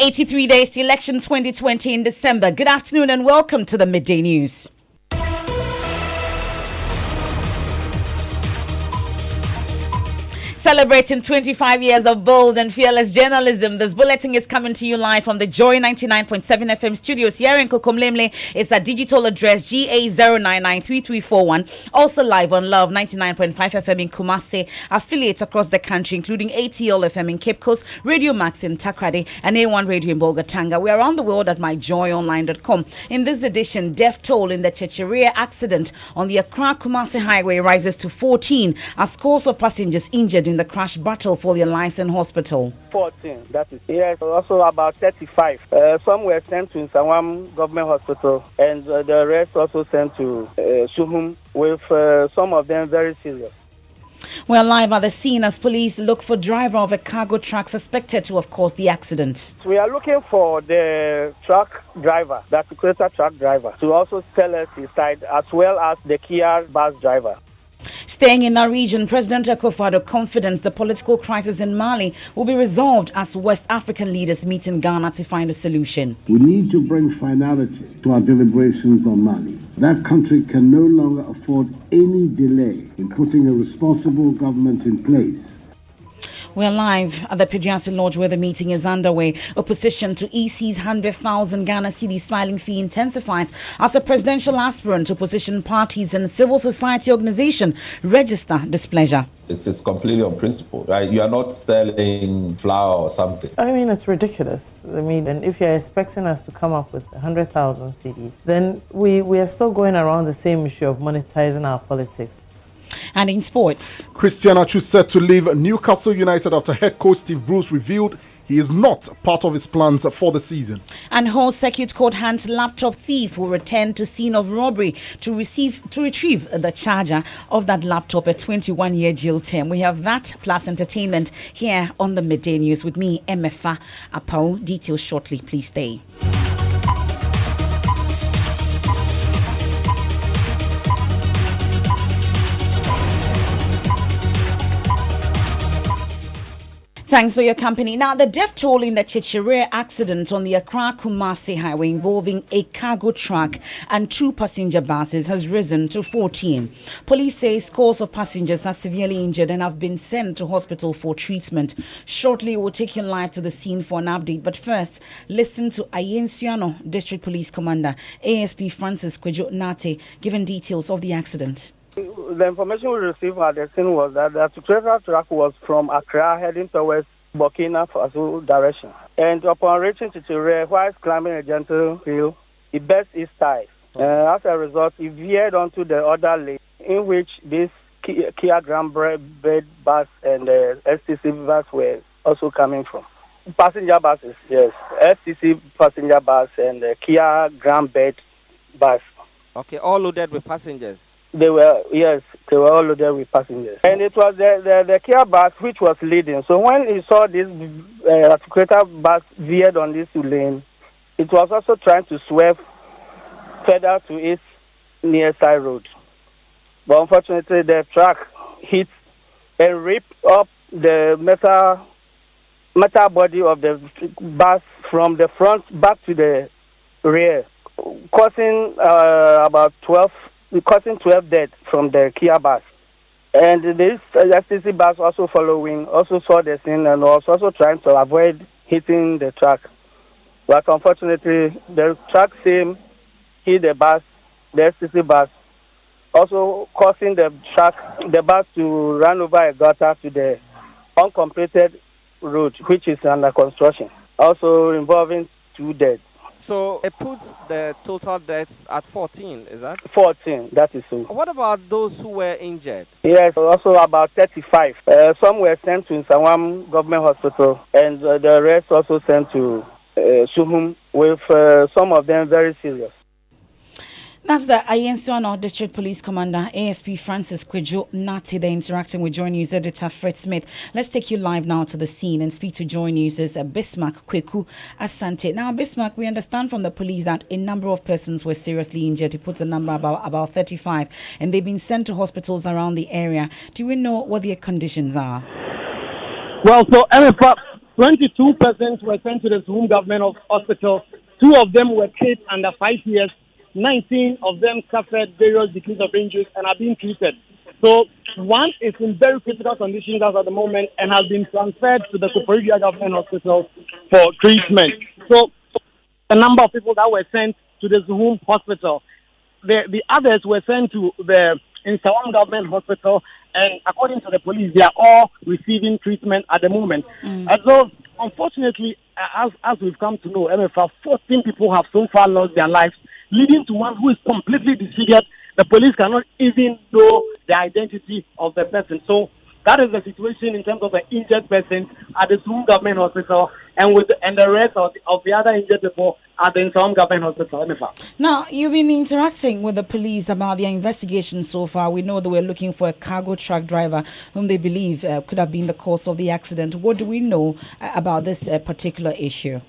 83 days to election 2020 in December. Good afternoon and welcome to the Midday News. Celebrating 25 years of bold and fearless journalism, this bulletin is coming to you live from the Joy 99.7 FM studios here in Kokomlemle. It's a digital address GA0993341. Also live on Love 99.5 FM in Kumasi, affiliates across the country including ATL FM in Cape Coast, Radio Max in Takrady, and A1 Radio in Bolgatanga. We are around the world at myjoyonline.com. In this edition, death toll in the Checheria accident on the Accra-Kumasi highway rises to 14 as scores of passengers injured in the crash battle for their lives in hospital. 14, that is. Yes, also about 35. Some were sent to Nsawam Government Hospital, and the rest also sent to Suhum, with some of them very serious. We are live at the scene as police look for driver of a cargo truck suspected to have caused the accident. We are looking for the truck driver, the articulator truck driver, to also tell us his side, as well as the Kia bus driver. Staying in our region, President Akufo-Addo confident the political crisis in Mali will be resolved as West African leaders meet in Ghana to find a solution. We need to bring finality to our deliberations on Mali. That country can no longer afford any delay in putting a responsible government in place. We're live at the Pediatric Lodge where the meeting is underway. Opposition to EC's 100,000 Ghana cedis filing fee intensifies as a presidential aspirant. Opposition parties and civil society organizations register displeasure. It's completely on principle, right? You are not selling flour or something. I mean, it's ridiculous. I mean, and if you're expecting us to come up with 100,000 cedis, then we are still going around the same issue of monetizing our politics. And in sports, Christian Achu set to leave Newcastle United after head coach Steve Bruce revealed he is not part of his plans for the season. And Hull Circuit Court hands laptop thief will return to scene of robbery to retrieve the charger of that laptop, a 21-year jail term. We have that plus entertainment here on the Midday News with me, Emefa Apawu. Details shortly. Please stay. Thanks for your company. Now, the death toll in the Checheria accident on the Accra-Kumasi highway involving a cargo truck and 2 passenger buses has risen to 14. Police say scores of passengers are severely injured and have been sent to hospital for treatment. Shortly, we'll take you live to the scene for an update. But first, listen to Ayensiano District Police Commander ASP Francis Kwejo Nate giving details of the accident. The information we received at the scene was that the articulator truck was from Accra heading towards Burkina Faso direction. And upon reaching Checheria, while climbing a gentle hill, it burst its tires. As a result, it veered onto the other lane in which this Kia Grand Bed bus and the STC bus were also coming from. Passenger buses, yes. STC passenger bus and the Kia Grand Bed bus. Okay, all loaded with passengers. They were all loaded with passengers. And it was the Kia bus which was leading. So when he saw this articulator bus veered on this lane, it was also trying to swerve further to its near side road. But unfortunately, the truck hit and ripped up the metal body of the bus from the front back to the rear, causing 12 deaths from the Kia bus. And this STC bus also following, also saw the scene and was also trying to avoid hitting the truck. But unfortunately, the truck hit the bus, the STC bus, also causing the bus to run over a gutter to the uncompleted road, which is under construction, also involving 2 deaths. So it puts the total deaths at 14, is that? 14, that is so. What about those who were injured? Yes, also about 35. Some were sent to Nsawam Government Hospital, and the rest also sent to Suhum, with some of them very serious. That's the Ayensiano District Police Commander, ASP Francis Kwejo Nate, interacting with Joy News editor Fred Smith. Let's take you live now to the scene and speak to Joy News' Bismarck Kweku Asante. Now, Bismarck, we understand from the police that a number of persons were seriously injured. He puts the number about 35, and they've been sent to hospitals around the area. Do we know what their conditions are? Well, so Emefa, 22 persons were sent to the Zoom government hospital. 2 of them were kids under 5 years. 19 of them suffered various degrees of injuries and are being treated. So one is in very critical conditions at the moment and has been transferred to the Koforidua Government Hospital for treatment. So a number of people that were sent to the Zoom Hospital. The others were sent to the Nsawam Government Hospital, and according to the police, they are all receiving treatment at the moment. And so, unfortunately, as we've come to know, Emefa, 14 people have so far lost their lives, leading to one who is completely disfigured. The police cannot even know the identity of the person. So that is the situation in terms of the injured persons at the Zoom Government Hospital and the rest of the other injured people at the Nsawam Government Hospital. Now, you've been interacting with the police about their investigation so far. We know they were looking for a cargo truck driver whom they believe could have been the cause of the accident. What do we know about this particular issue?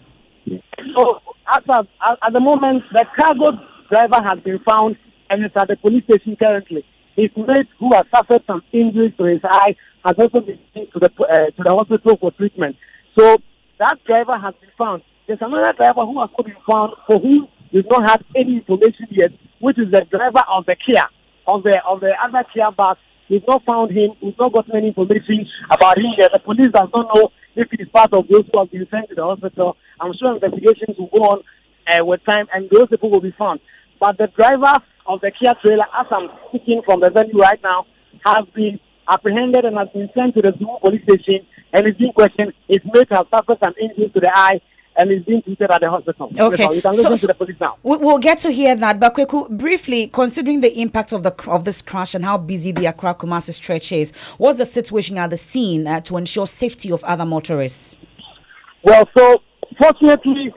So, at the moment, the cargo driver has been found and is at the police station currently. His mate, who has suffered some injuries to his eye, has also been taken to the hospital for treatment. So that driver has been found. There's another driver who has not been found, for whom we've not had any information yet, which is the driver of the Kia, of the other Kia bus. We've not found him. We've not gotten any information about him yet. The police does not know if he is part of those who have been sent to the hospital. I'm sure investigations will go on with time, and those people will be found. But the driver of the Kia trailer, as I'm speaking from the venue right now, has been apprehended and has been sent to the Zoo police station and is being questioned. His mate has suffered some injuries to the eye and is being treated at the hospital. Okay. So you can listen to the police now. We'll get to hear that, but Kweku, briefly, considering the impact of this crash and how busy the Accra-Kumasi stretch is, what's the situation at the scene to ensure safety of other motorists? Well, so fortunately,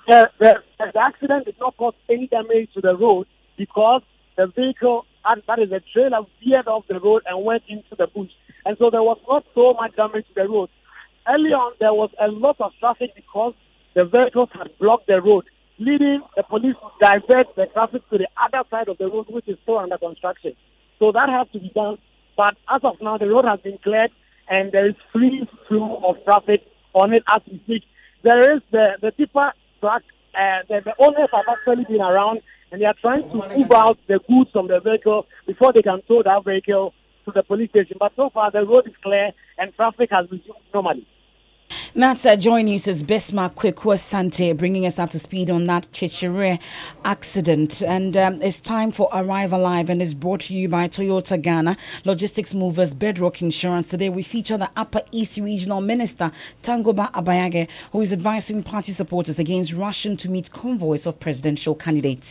the accident did not cause any damage to the road because the vehicle, that is a trailer, veered off the road and went into the bush. And so there was not so much damage to the road. Early on, there was a lot of traffic because the vehicles had blocked the road, leading the police to divert the traffic to the other side of the road, which is still under construction. So that has to be done. But as of now, the road has been cleared and there is free flow of traffic on it as we speak. There is the tipper truck, the owners have actually been around and they are trying to move out the goods from the vehicle before they can tow that vehicle to the police station. But so far, the road is clear and traffic has resumed normally. That's Joy News' Bismarck Kweku Sante bringing us up to speed on that Chichire accident. And it's time for Arrive Alive, and it's brought to you by Toyota Ghana, Logistics Movers, Bedrock Insurance. Today we feature the Upper East Regional Minister, Tangoba Abayage, who is advising party supporters against rushing to meet convoys of presidential candidates.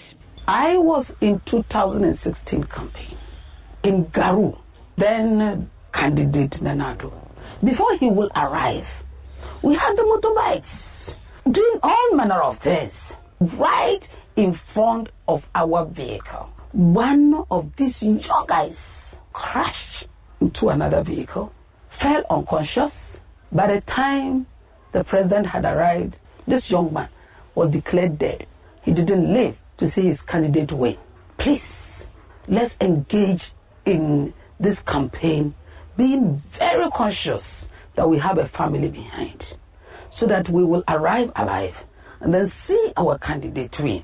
I was in 2016 campaign in Garu, then candidate Nanado. Before he will arrive, we had the motorbikes doing all manner of things right in front of our vehicle. One of these young guys crashed into another vehicle, fell unconscious. By the time the president had arrived, this young man was declared dead. He didn't live to see his candidate win. Please, let's engage in this campaign, being very conscious that we have a family behind, so that we will arrive alive and then see our candidate win.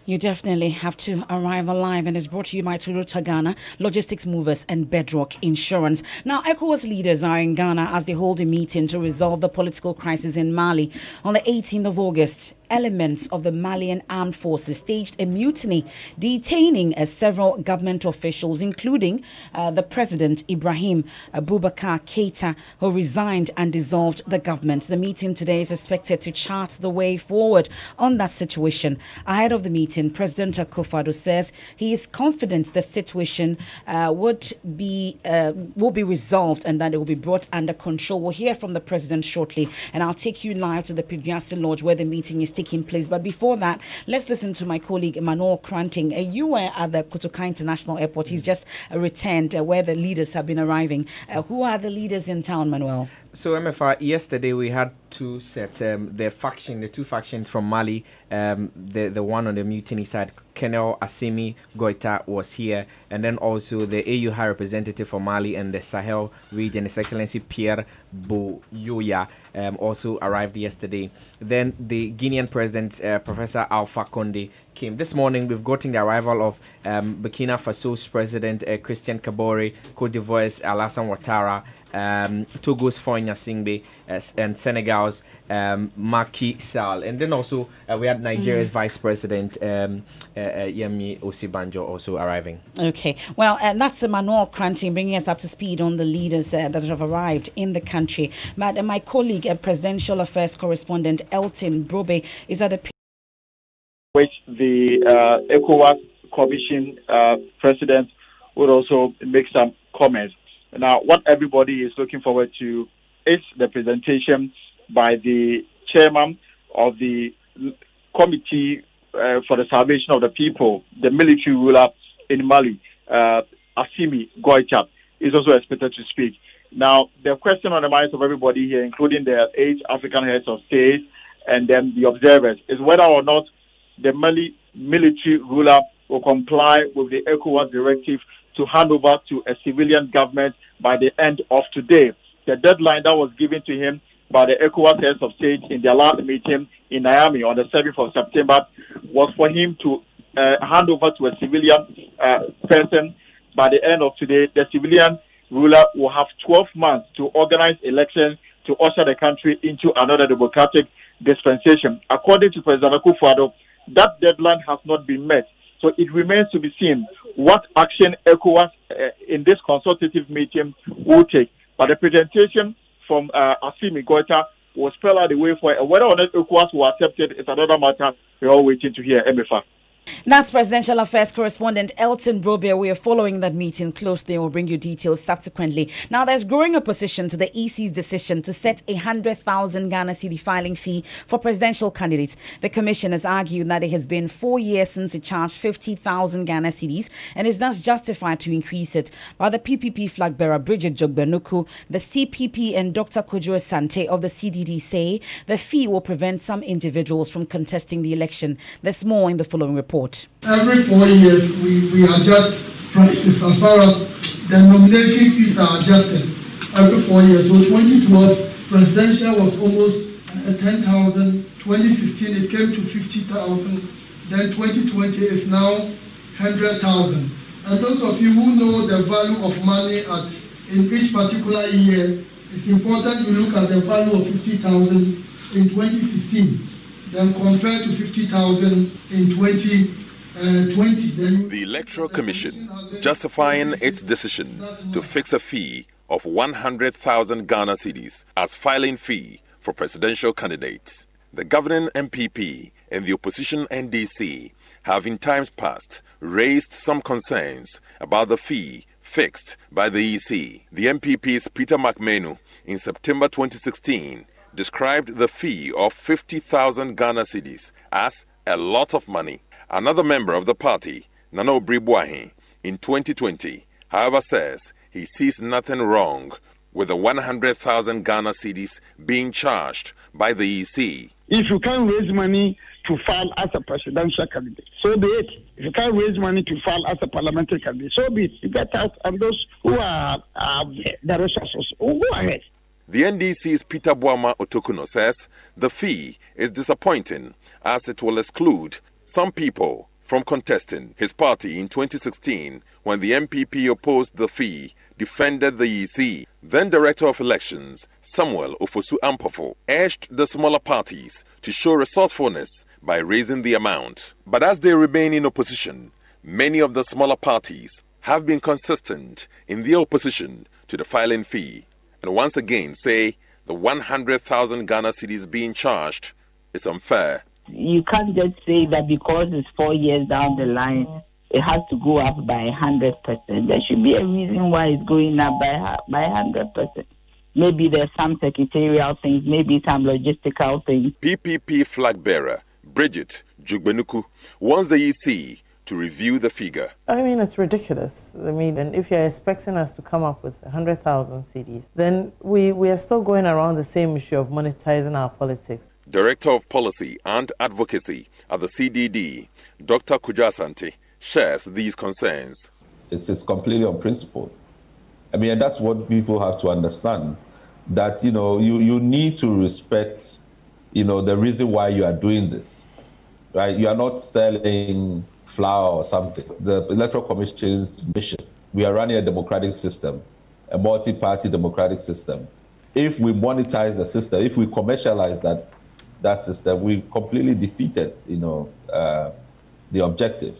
You definitely have to arrive alive, and it's brought to you by Toyota Ghana, Logistics Movers, and Bedrock Insurance. Now, ECOWAS leaders are in Ghana as they hold a meeting to resolve the political crisis in Mali. On the 18th of August, elements of the Malian armed forces staged a mutiny, detaining several government officials, including the president, Ibrahim Boubacar Keita, who resigned and dissolved the government. The meeting today is expected to chart the way forward on that situation. Ahead of the meeting, President Akufo-Addo says he is confident the situation will be resolved and that it will be brought under control. We'll hear from the president shortly, and I'll take you live to the Piviasi Lodge where the meeting is taking place. But before that, let's listen to my colleague Emmanuel Kranting. You were at the Kotoka International Airport. He's just returned where the leaders have been arriving. Who are the leaders in town, Manuel? So, MFR, yesterday we had two sets. The two factions from Mali, the one on the mutiny side, Colonel Assimi Goita was here, and then also the AU High Representative for Mali and the Sahel region, His Excellency Pierre Boyoya, also arrived yesterday. Then the Guinean President, Professor Alpha Conde, came. This morning we've gotten the arrival of Burkina Faso's President Christian Kabore, Cote d'Ivoire's Alassane Ouattara, Togo's Fonya Singbe, and Senegal's Macky Sall. And then also we had Nigeria's Vice President Yemi Osibanjo also arriving. Okay, well, that's Manuel Kranti bringing us up to speed on the leaders that have arrived in the country. But my colleague, Presidential Affairs Correspondent Elton Brobe, is at the which the ECOWAS Commission President would also make some comments. Now, what everybody is looking forward to is the presentation by the chairman of the Committee for the Salvation of the People, the military ruler in Mali, Assimi Goita, is also expected to speak. Now, the question on the minds of everybody here, including the 8 African heads of state and then the observers, is whether or not the Mali military ruler will comply with the ECOWAS directive to hand over to a civilian government by the end of today. The deadline that was given to him by the ECOWAS heads of state in their last meeting in Niamey on the 7th of September was for him to hand over to a civilian person by the end of today. The civilian ruler will have 12 months to organize elections to usher the country into another democratic dispensation. According to President Akufo-Addo, that deadline has not been met. So it remains to be seen what action ECOWAS in this consultative meeting will take. But the presentation from Assimi Goita will spell out the way for it. Whether or not ECOWAS will accept it is another matter we're all waiting to hear. Emefa. That's Presidential Affairs Correspondent Elton Brobe. We are following that meeting closely and will bring you details subsequently. Now, there's growing opposition to the EC's decision to set a 100,000 Ghana cedi filing fee for presidential candidates. The Commission has argued that it has been 4 years since it charged 50,000 Ghana cedis and is thus justified to increase it. While the PPP flag bearer Bridget Jogbenuku, the CPP and Dr. Kojo Sante of the CDD say the fee will prevent some individuals from contesting the election. There's more in the following report. Every 4 years, we adjust prices as far as the nomination fees are adjusted every 4 years. So 2012, presidential was almost 10,000. 2015, it came to 50,000. Then 2020 is now 100,000. And those of you who know the value of money in each particular year, it's important to look at the value of 50,000 in 2015. Then compared to 50,000 in 2020. The Electoral Commission justifying its decision to fix a fee of 100,000 Ghana cedis as filing fee for presidential candidates. The governing MPP and the opposition NDC have in times past raised some concerns about the fee fixed by the EC. The MPP's Peter McMenu in September 2016 described the fee of 50,000 Ghana cedis as a lot of money. Another member of the party, Nana Obribwahi, in 2020, however, says he sees nothing wrong with the 100,000 Ghana cedis being charged by the EC. If you can't raise money to file as a presidential candidate, so be it. If you can't raise money to file as a parliamentary candidate, so be it. You get out, and those who are the resources, go ahead. The NDC's Peter Boama Otokuno says the fee is disappointing as it will exclude some people from contesting. His party in 2016, when the MPP opposed the fee, defended the EC. Then Director of Elections, Samuel Ofosu Ampofo, urged the smaller parties to show resourcefulness by raising the amount. But as they remain in opposition, many of the smaller parties have been consistent in their opposition to the filing fee. And once again say the 100,000 Ghana cedis being charged is unfair. You can't just say that because it's 4 years down the line, it has to go up by 100%. There should be a reason why it's going up by 100%. Maybe there's some secretarial things, maybe some logistical things. PPP flag bearer Bridget Jogbenuku wants the EC to review the figure. I mean, it's ridiculous. I mean, and if you're expecting us to come up with 100,000 CDs, then we are still going around the same issue of monetizing our politics. Director of Policy and Advocacy at the CDD, Dr. Kujasante, shares these concerns. It's completely unprincipled. I mean, and that's what people have to understand, that, you need to respect, the reason why you are doing this, right? You are not selling flour or something. The Electoral Commission's mission, we are running a democratic system, a multi-party democratic system. If we monetize the system, if we commercialize that system, we completely defeated, the objective.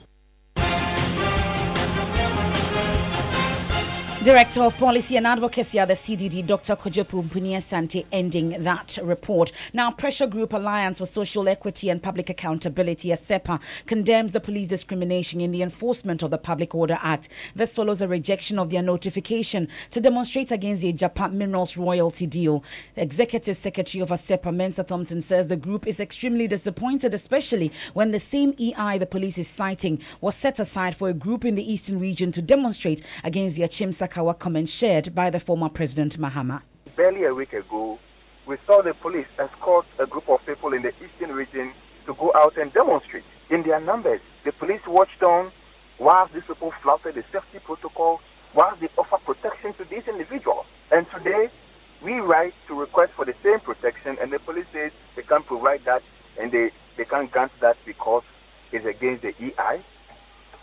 Director of Policy and Advocacy at the CDD, Dr. Kojepu Mpuni-Asante, ending that report. Now, Pressure Group Alliance for Social Equity and Public Accountability, ASEPA, condemns the police discrimination in the enforcement of the Public Order Act. This follows a rejection of their notification to demonstrate against the Japan Minerals royalty deal. The Executive Secretary of ASEPA, Mensa Thompson, says the group is extremely disappointed, especially when the same EI the police is citing was set aside for a group in the Eastern region to demonstrate against the Achimsa comment shared by the former President Mahama. Barely a week ago, we saw the police escort a group of people in the Eastern region to go out and demonstrate. In their numbers, the police watched on whilst these people flouted the safety protocol, whilst they offer protection to these individuals. And today, we write to request for the same protection, and the police says they can't provide that, and they can't grant that because it's against the EI.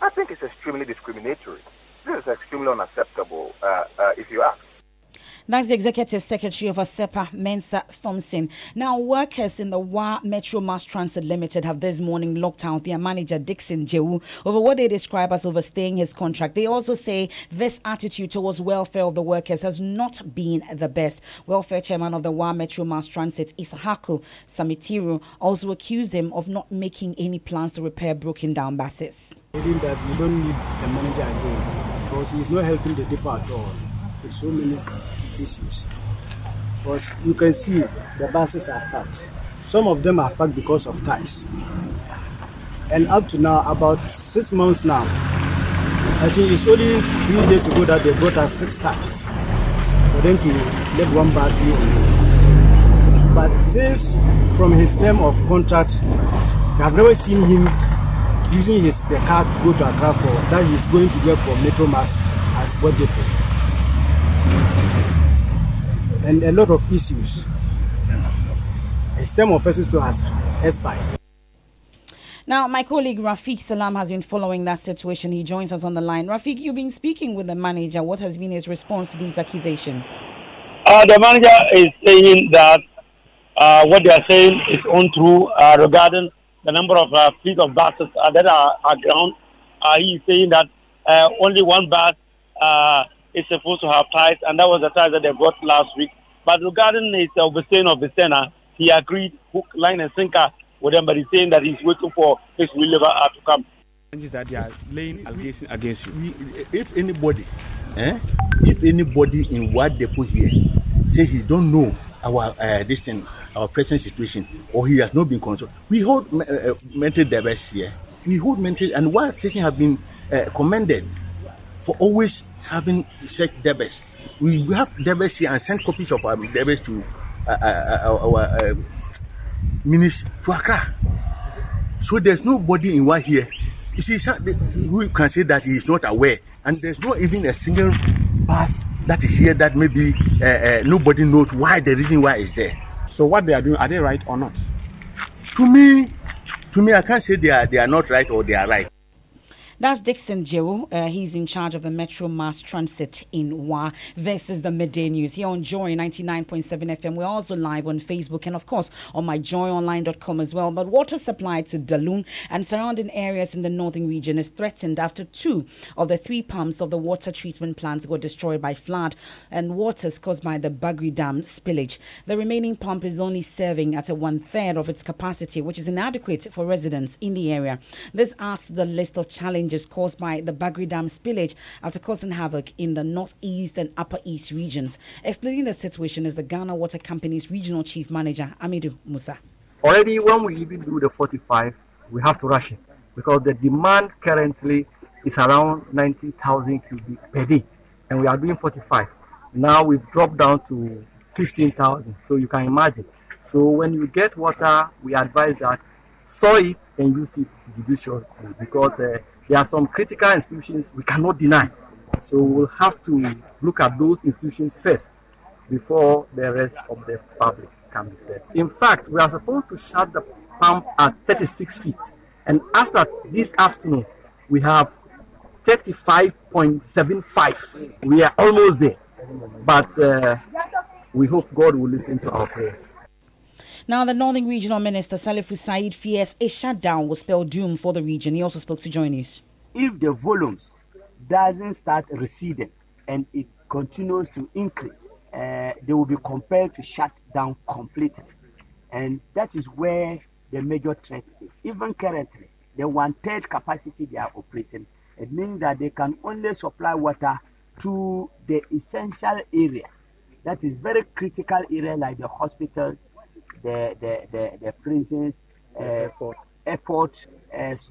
I think it's extremely discriminatory. This is extremely unacceptable, if you ask. That's the Executive Secretary of ASEPA, Mensa Thompson. Now, workers in the WA Metro Mass Transit Limited have this morning locked out their manager, Dixon Jewu, over what they describe as overstaying his contract. They also say this attitude towards welfare of the workers has not been the best. Welfare Chairman of the WA Metro Mass Transit, Isahako Samitiru, also accused him of not making any plans to repair broken down buses. Meaning that we don't need the manager again because he's not helping the depot at all with so many issues. But you can see the buses are packed. Some of them are packed because of ties. And up to now, about 6 months now, I think it's only 3 days to go that they brought us 6 ties for them to let one bus be on. But since from his term of contract, I've never seen him using the car to go to Accra for that he's going to get for Metro Mass at what depot. And a lot of issues. His term of office has expired. Now, my colleague Rafiq Salam has been following that situation. He joins us on the line. Rafiq, you've been speaking with the manager. What has been his response to these accusations? The manager is saying that what they are saying is untrue regarding the number of fleet of buses that are ground. He is saying that only one bus is supposed to have ties, and that was the ties that they got last week. But regarding his overstaying of the center, he agreed hook, line, and sinker with them, but he's saying that he's waiting for his reliever to come. That they are laying allegations against you. If anybody in what they put here says he don't know our our present situation, or he has not been consulted. We hold mental diversity here. We hold mental, and one station have been commended for always having such diversity. We have diversity and send copies of our diversity to our minister to Accra. So there's nobody in what here. You see, who can say that he is not aware, and there's not even a single bus that is here that maybe nobody knows why the reason why it's there. So what they are doing, are they right or not? To me, I can't say they are not right or they are right. That's Dixon Jewu. He's in charge of the Metro Mass Transit in WA. This is the Midday News here on Joy 99.7 FM. We're also live on Facebook and, of course, on myjoyonline.com as well. But water supply to Dalun and surrounding areas in the northern region is threatened after 2 of the 3 pumps of the water treatment plants were destroyed by flood and waters caused by the Bagri Dam spillage. The remaining pump is only serving at 1/3 of its capacity, which is inadequate for residents in the area. This adds to the list of challenges caused by the Bagri Dam spillage after causing havoc in the northeast and upper east regions. Explaining the situation is the Ghana Water Company's Regional Chief Manager, Amidu Musa. Already when we even do the 45, we have to rush it because the demand currently is around 90,000 cubic per day, and we are doing 45. Now we've dropped down to 15,000, so you can imagine. So when you get water, we advise that store it and use it judiciously, because there are some critical institutions we cannot deny. So we'll have to look at those institutions first before the rest of the public can be served. In fact, we are supposed to shut the pump at 36 feet, and after this afternoon, we have 35.75. We are almost there, but we hope God will listen to our prayers. Now, the Northern Regional Minister Salifu Said fears a shutdown will spell doom for the region. He also spoke to Joy News. If the volumes doesn't start receding and it continues to increase, they will be compelled to shut down completely. And that is where the major threat is. Even currently, the 1/3 capacity they are operating, it means that they can only supply water to the essential area. That is very critical area like the hospitals, the prisons, airport,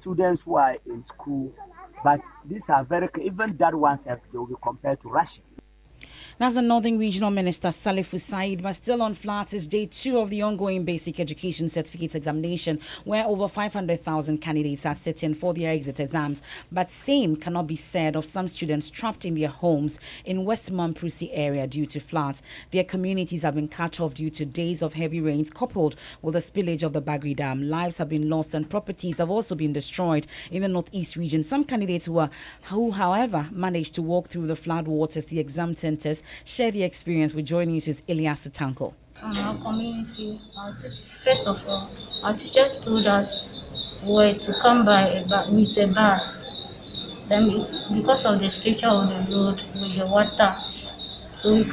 students who are in school. But these are very, even that ones, they will be compared to Russia. That's the Northern Regional Minister Salifu Said. But still on flat is day 2 of the ongoing basic education certificate examination, where over 500,000 candidates are sitting for their exit exams. But same cannot be said of some students trapped in their homes in West Mamprusi area due to floods. Their communities have been cut off due to days of heavy rains coupled with the spillage of the Bagri Dam. Lives have been lost and properties have also been destroyed in the northeast region. Some candidates who however managed to walk through the flood waters, the exam centers, share the experience with Joy News' Elias Tanko. Our community, first of all, our teachers told us were to come by with a bus. Then, because of the structure of the road with the water, so the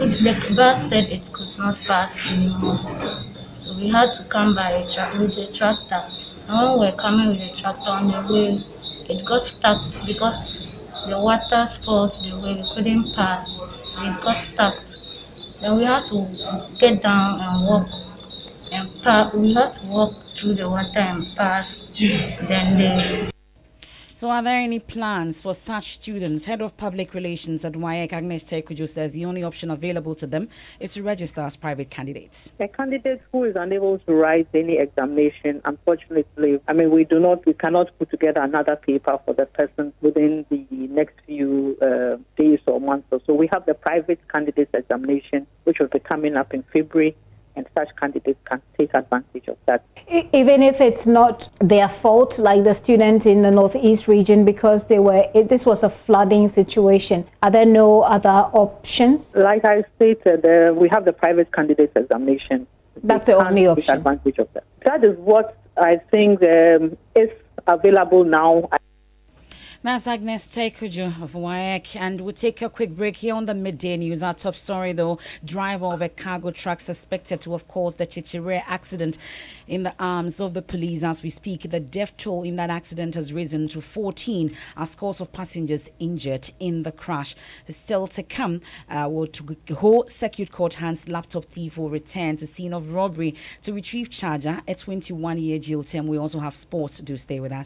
bus said it could not pass anymore. So we had to come by with a tractor. And when we were coming with the tractor on the way, it got stuck because the water spoiled the way. We couldn't pass. It got stuck. Then we had to get down and walk and pass. We had to walk through the water and pass. So are there any plans for such students? Head of Public Relations at WAEC, Agnes Tekujo, says the only option available to them is to register as private candidates. A candidate who is unable to write any examination, unfortunately, we cannot put together another paper for the person within the next few days or months or so. We have the private candidates examination, which will be coming up in February, and such candidates can take advantage of that. Even if it's not their fault, like the student in the northeast region, because this was a flooding situation, are there no other options? Like I stated, we have the private candidates examination. That's the only option. Take advantage of that. That is what I think is available now. That's Agnes Tekujo of WAEC, and we'll take a quick break here on the Midday News. Our top story, though, driver of a cargo truck suspected to have caused the Chichire accident in the arms of the police as we speak. The death toll in that accident has risen to 14 as scores of passengers injured in the crash. Still to come, Ho Circuit Court hands laptop thief will return to scene of robbery to retrieve charger at 21-year jail term. We also have sports. Do stay with us.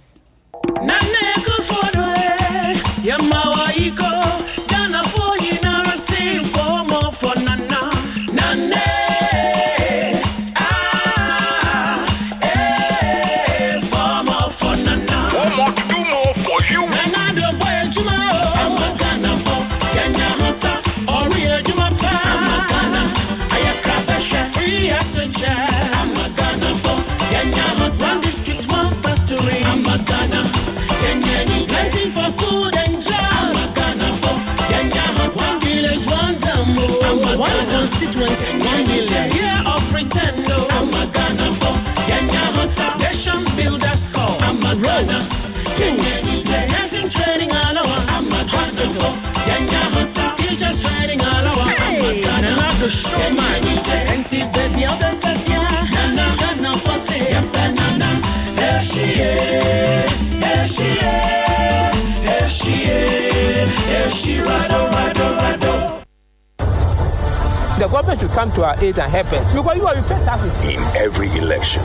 The government should come to our aid and help us because you are the first. In every election,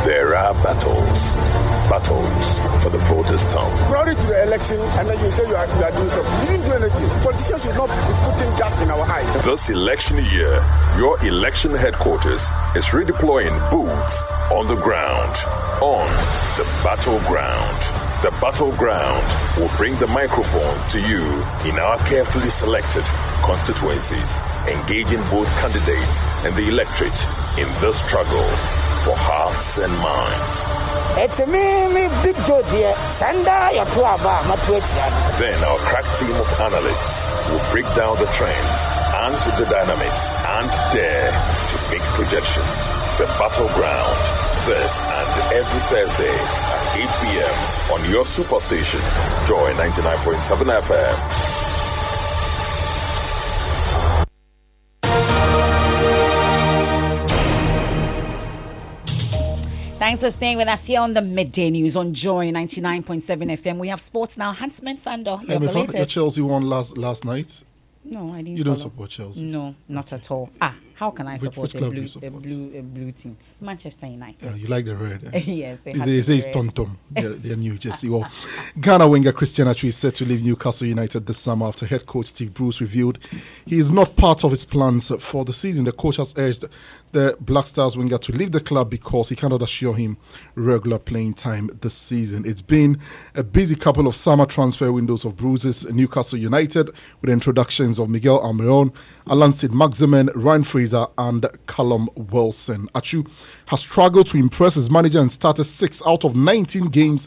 there are battles. battles for the voters' tongue. Prior to the election, and then you say you are doing something. You didn't do anything. Politicians should not be putting gas in our eyes. This election year, your election headquarters is redeploying boots on the ground, on the battleground. The battleground will bring the microphone to you in our carefully selected constituencies, engaging both candidates and the electorate in the struggle for hearts and minds. It's me, big Joe dear. Sanda, your tuaba, Then our crack team of analysts will break down the trends and the dynamics and dare to make projections. The battleground, this and every Thursday at 8 p.m. on your super station, Joy 99.7 FM. Thanks for staying with us here on the Midday News on Joy 99.7 FM. We have sports now. Hans-Man Sander, your Chelsea won last night. No, I didn't. You don't support Chelsea? No, not at all. How can I support a blue team? Manchester United. You like the red? Yes. They say it's Tom. They're New Jersey. Well, Ghana winger Christian Atsu is set to leave Newcastle United this summer after head coach Steve Bruce revealed he is not part of his plans for the season. The coach has urged the Black Stars winger to leave the club because he cannot assure him regular playing time this season. It's been a busy couple of summer transfer windows of Bruce's Newcastle United with introductions of Miguel Almiron, Alan St-Maximin, Ryan Fraser and Callum Wilson. Atsu has struggled to impress his manager and started 6 out of 19 games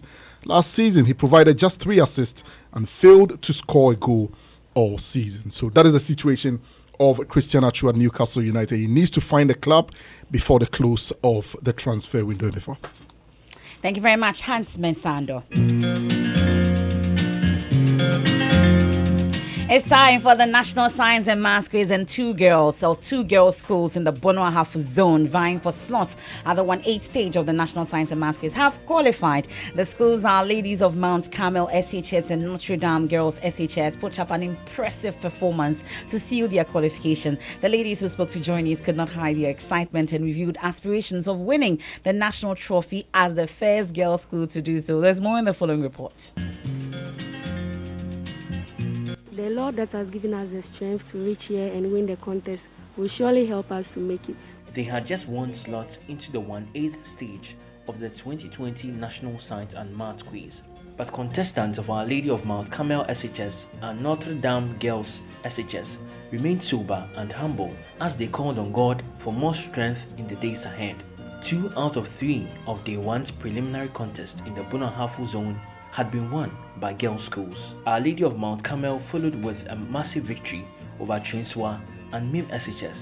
last season. He provided just 3 assists and failed to score a goal all season. So that is the situation of Christian Atsu at Newcastle United. He needs to find a club before the close of the transfer window. Thank you very much, Hans-Man Sander. It's time for the National Science and Maths Quiz, and two girls schools in the Bono Ahafo zone vying for slots at the 1/8 stage of the National Science and Maths Quiz have qualified. The schools are Ladies of Mount Carmel SHS and Notre Dame Girls SHS, put up an impressive performance to seal their qualification. The ladies who spoke to Joy News could not hide their excitement and reviewed aspirations of winning the national trophy as the first girls school to do so. There's more in the following report. The Lord that has given us the strength to reach here and win the contest will surely help us to make it. They had just one slot into the 1/8 stage of the 2020 National Science and Maths Quiz, but contestants of Our Lady of Mount Carmel SHS and Notre Dame Girls SHS remained sober and humble as they called on God for more strength in the days ahead. 2 out of 3 of day 1's preliminary contest in the Bono Ahafo zone had been won by girls' schools. Our Lady of Mount Carmel followed with a massive victory over Trinswa and MIV SHS,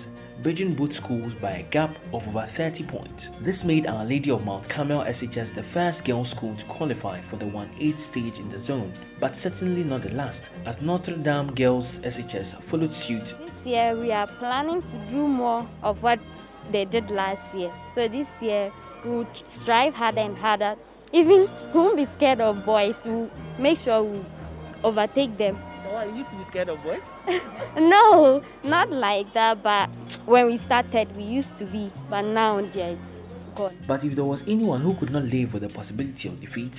bridging both schools by a gap of over 30 points. This made Our Lady of Mount Carmel SHS the first girls' school to qualify for the 1/8 stage in the zone, but certainly not the last, as Notre Dame Girls SHS followed suit. This year we are planning to do more of what they did last year. So this year we will strive harder and harder. Even we won't be scared of boys. We'll make sure we overtake them. So what, you used to be scared of boys? No, not like that, but when we started we used to be, but now they're gone. But if there was anyone who could not live with the possibility of defeat,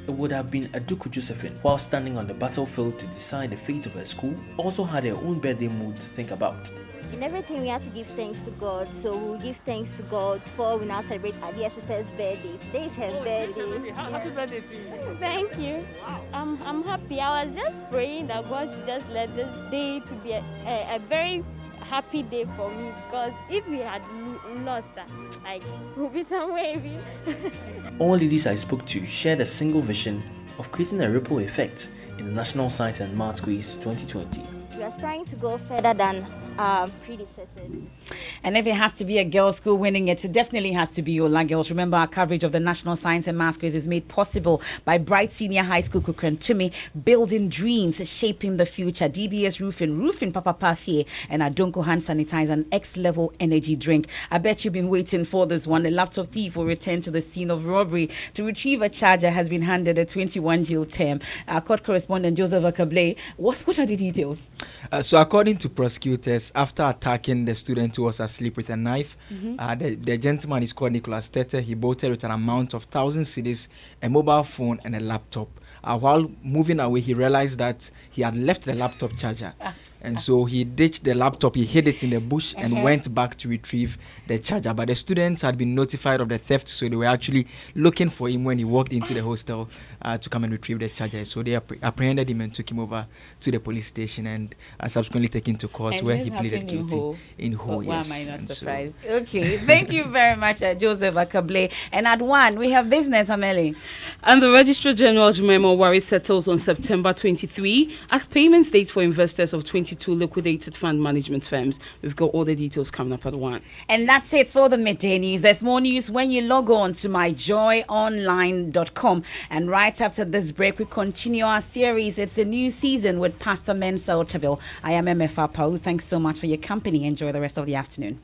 it would have been Aduku Josephine, while standing on the battlefield to decide the fate of her school, also had her own birthday mood to think about. In everything we have to give thanks to God, so we'll give thanks to God for we now celebrate Adia's sister's birthday. Today is her birthday. Happy birthday to you. Thank you. I'm happy. I was just praying that God should just let this day to be a very happy day for me, because if we had lost that, we'll be somewhere. All ladies I spoke to shared a single vision of creating a ripple effect in the National Science and Maths Quiz 2020. We are trying to go further than our predecessors. And if it has to be a girls' school winning it, it definitely has to be Ola Girls. Remember, our coverage of the National Science and Maths Quiz is made possible by Bright Senior High School Kukrantumi, building dreams, shaping the future. DBS Roofing Papa Passie, and Adonko Hand Sanitizer, an X-level energy drink. I bet you've been waiting for this one. A laptop thief will return to the scene of robbery to retrieve a charger, has been handed a 21 jail term. Our court correspondent Joseph Akable, what are the details? So according to prosecutors, after attacking the student who was asleep with a knife. The gentleman is called Nicholas Tete. He bolted with an amount of 1,000 cedis, a mobile phone, and a laptop. While moving away, he realized that he had left the laptop charger. And so he ditched the laptop, he hid it in the bush and went back to retrieve the charger. But the students had been notified of the theft, so they were actually looking for him when he walked into the hostel to come and retrieve the charger. So they apprehended him and took him over to the police station and subsequently taken to court, where he pleaded guilty in Ho. Why am I not surprised? Okay, thank you very much, Joseph Akable. And at 1, we have business, Amelie. And the Registrar General Jemima Wari settles on September 23 as payment date for investors of 22 liquidated fund management firms. We've got all the details coming up at 1. And that's it for the Midday News. There's more news when you log on to myjoyonline.com. And right after this break, we continue our series. It's a new season with Pastor Mensa Otabil. I am Emefa Apawu. Thanks so much for your company. Enjoy the rest of the afternoon.